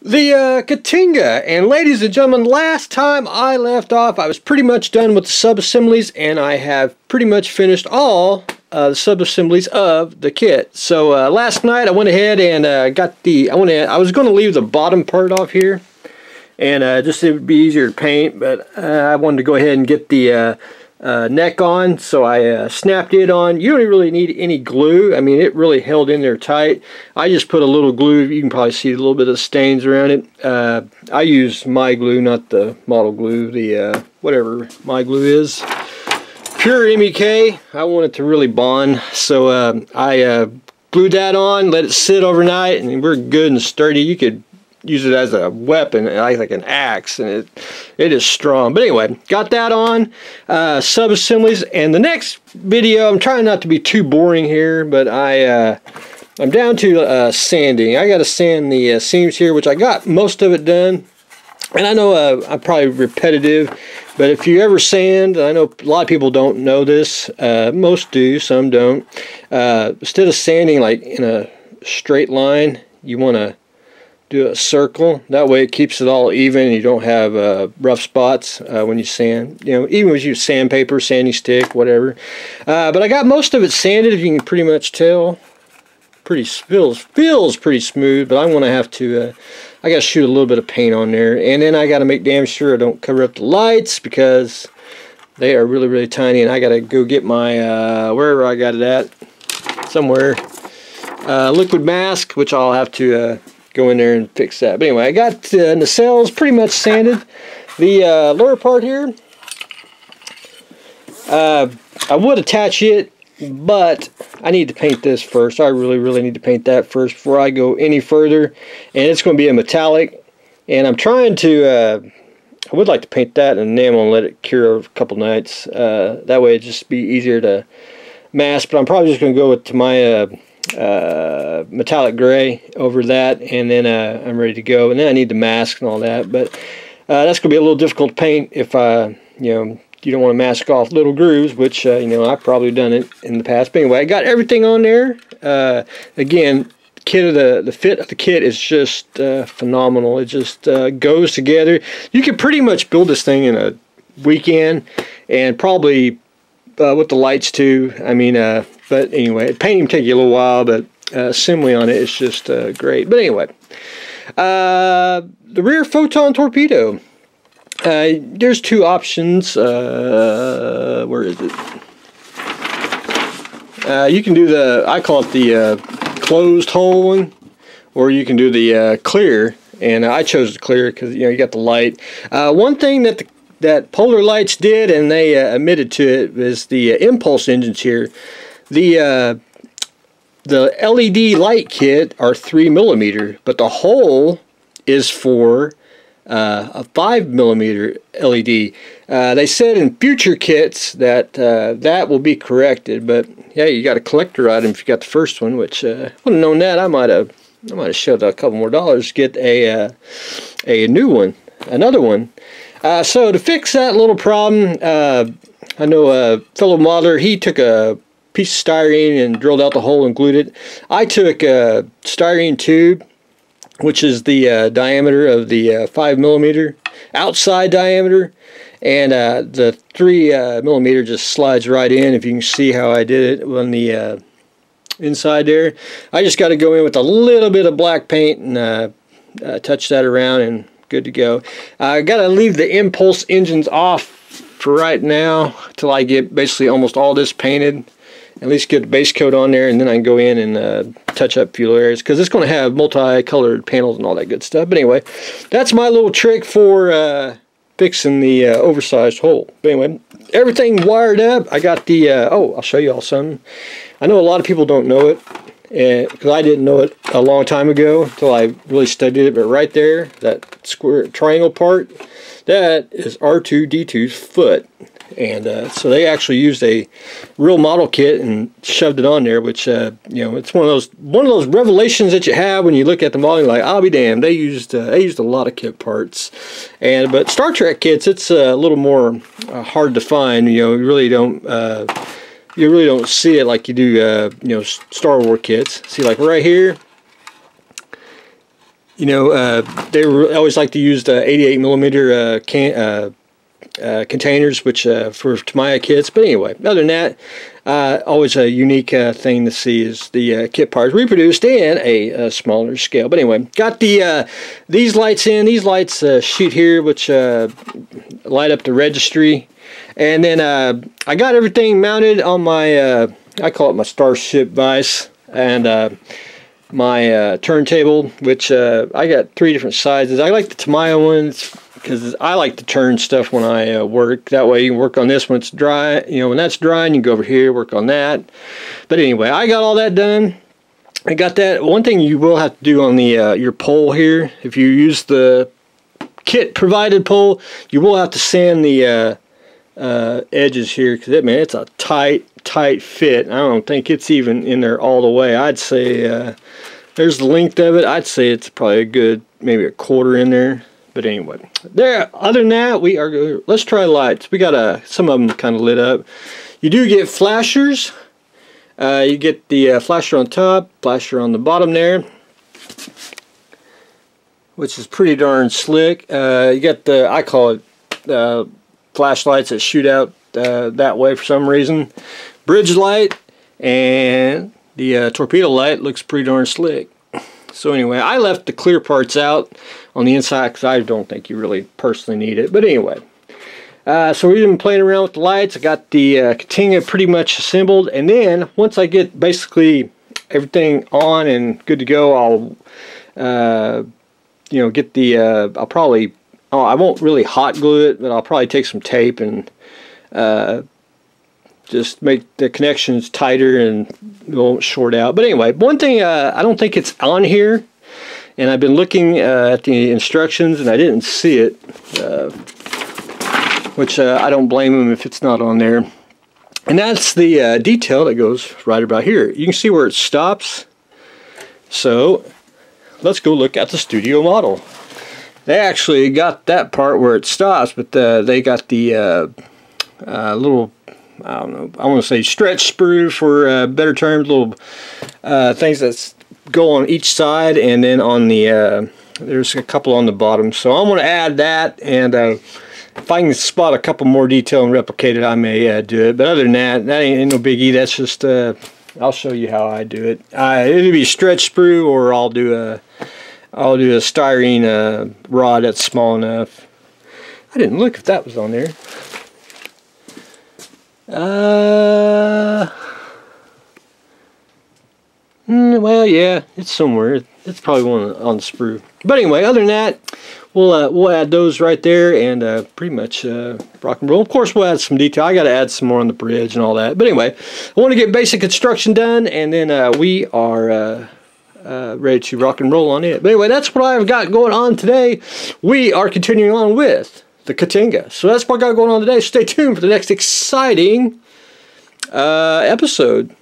The Katinga, and ladies and gentlemen, last time I left off, I was pretty much done with the sub-assemblies, and I have pretty much finished all the sub-assemblies of the kit. So last night I went ahead and got the, I was going to leave the bottom part off here, and just it would be easier to paint, but I wanted to go ahead and get the neck on, so I snapped it on. You don't really need any glue. I mean, it really held in there tight. I just put a little glue. You can probably see a little bit of stains around it. I use my glue, not the model glue, the whatever my glue is. Pure MEK. I want it to really bond, so I glued that on, let it sit overnight, and we're good and sturdy. You could use it as a weapon, like an axe, and it is strong. But anyway, got that on, sub-assemblies, and the next video, I'm trying not to be too boring here, but I'm down to sanding. I got to sand the seams here, which I got most of it done. And I know I'm probably repetitive, but if you ever sand, I know a lot of people don't know this, most do, some don't. Instead of sanding like in a straight line, you want to do a circle. That way it keeps it all even and you don't have rough spots when you sand. You know, even with you sandpaper, sanding stick, whatever. But I got most of it sanded, if you can pretty much tell. Feels pretty smooth, but I'm going to have to, I got to shoot a little bit of paint on there. And then I got to make damn sure I don't cover up the lights because they are really, really tiny. And I got to go get my, wherever I got it at, somewhere, liquid mask, which I'll have to go in there and fix that. But anyway, I got the nacelles pretty much sanded. The lower part here, I would attach it, but I need to paint this first. I really need to paint that first before I go any further. And it's going to be a metallic. And I'm trying to, I would like to paint that in enamel and let it cure a couple nights. That way it'd just be easier to mask. But I'm probably just going to go with my metallic gray over that, and then I'm ready to go. And then I need the mask and all that, but that's gonna be a little difficult to paint if you don't want to mask off little grooves, which I've probably done it in the past. But anyway, I got everything on there. Again, the fit of the kit is just phenomenal. It just goes together. You could pretty much build this thing in a weekend, and probably with the lights too. I mean, but anyway, painting take you a little while, but assembly on it is just great. But anyway, the rear photon torpedo. There's two options. Where is it? You can do the, I call it the closed hole one, or you can do the clear. And I chose the clear because you got the light. One thing that Polar Lights did, and they admitted to it, is the impulse engines here. The LED light kit are 3mm, but the hole is for a 5mm LED. They said in future kits that that will be corrected, but yeah, you got a collector item if you got the first one, which wouldn't have known that. I might have shoved a couple more dollars to get a new one, another one. So to fix that little problem, I know a fellow modeler, he took a piece of styrene and drilled out the hole and glued it. I took a styrene tube, which is the diameter of the 5mm outside diameter, and the 3mm just slides right in. If you can see how I did it on the inside there, I just got to go in with a little bit of black paint and touch that around, and good to go. I got to leave the impulse engines off for right now till I get basically almost all this painted. At least get the base coat on there, and then I can go in and touch up a few areas, because it's going to have multicolored panels and all that good stuff. But anyway, that's my little trick for fixing the oversized hole. But anyway, everything wired up. I got the, oh, I'll show you all something. I know a lot of people don't know it, because I didn't know it a long time ago until I really studied it. But right there, that square triangle part, that is R2-D2's foot. And so they actually used a real model kit and shoved it on there, which it's one of those revelations that you have when you look at the model. You're like, I'll be damned, they used a lot of kit parts. But Star Trek kits, it's a little more hard to find. You really don't see it like you do, Star Wars kits. See, like right here, you know, they always like to use the 88 millimeter containers, which for Tamiya kits. But anyway, other than that, always a unique thing to see is the kit parts reproduced in a smaller scale. But anyway, got the these lights in. These lights shoot here, which light up the registry. And then I got everything mounted on my, I call it my Starship vise, and my turntable, which I got 3 different sizes. I like the Tamiya ones because I like to turn stuff when I work. That way you can work on this when it's dry. You know, when that's dry, and you can go over here, work on that. But anyway, I got all that done. I got that. One thing you will have to do on the your pole here, if you use the kit provided pole, you will have to sand the edges here, because man, it's a tight fit. I don't think it's even in there all the way. I'd say there's the length of it. I'd say it's probably a good maybe a quarter in there. But anyway, there. Other than that, we are. Let's try lights. We got some of them kind of lit up. You do get flashers. You get the flasher on top, flasher on the bottom there, which is pretty darn slick. You got the, I call it flashlights that shoot out that way for some reason. Bridge light, and the torpedo light looks pretty darn slick. So anyway, I left the clear parts out on the inside because I don't think you really personally need it. But anyway, so we've been playing around with the lights. I got the Katinga pretty much assembled, and then once I get basically everything on and good to go, I'll you know, get the I'll probably, I won't really hot glue it, but I'll probably take some tape and just make the connections tighter and it won't short out. But anyway, one thing I don't think it's on here, and I've been looking at the instructions and I didn't see it, which I don't blame them if it's not on there. And that's the detail that goes right about here. You can see where it stops. So let's go look at the studio model. They actually got that part where it stops, but they got the little, I don't know, I want to say stretch sprue for better terms, little things that go on each side, and then on the, there's a couple on the bottom. So I'm going to add that, and if I can spot a couple more detail and replicate it, I may do it. But other than that, that ain't no biggie. That's just, I'll show you how I do it. It'll be stretch sprue, or I'll do a styrene rod that's small enough. I didn't look if that was on there. Well, yeah, it's somewhere. It's probably one on the sprue. But anyway, other than that, we'll add those right there, and pretty much rock and roll. Of course, we'll add some detail. I got to add some more on the bridge and all that. But anyway, I want to get basic construction done, and then we are ready to rock and roll on it. But anyway, that's what I've got going on today. We are continuing on with the Katinga. So that's what I got going on today. Stay tuned for the next exciting episode.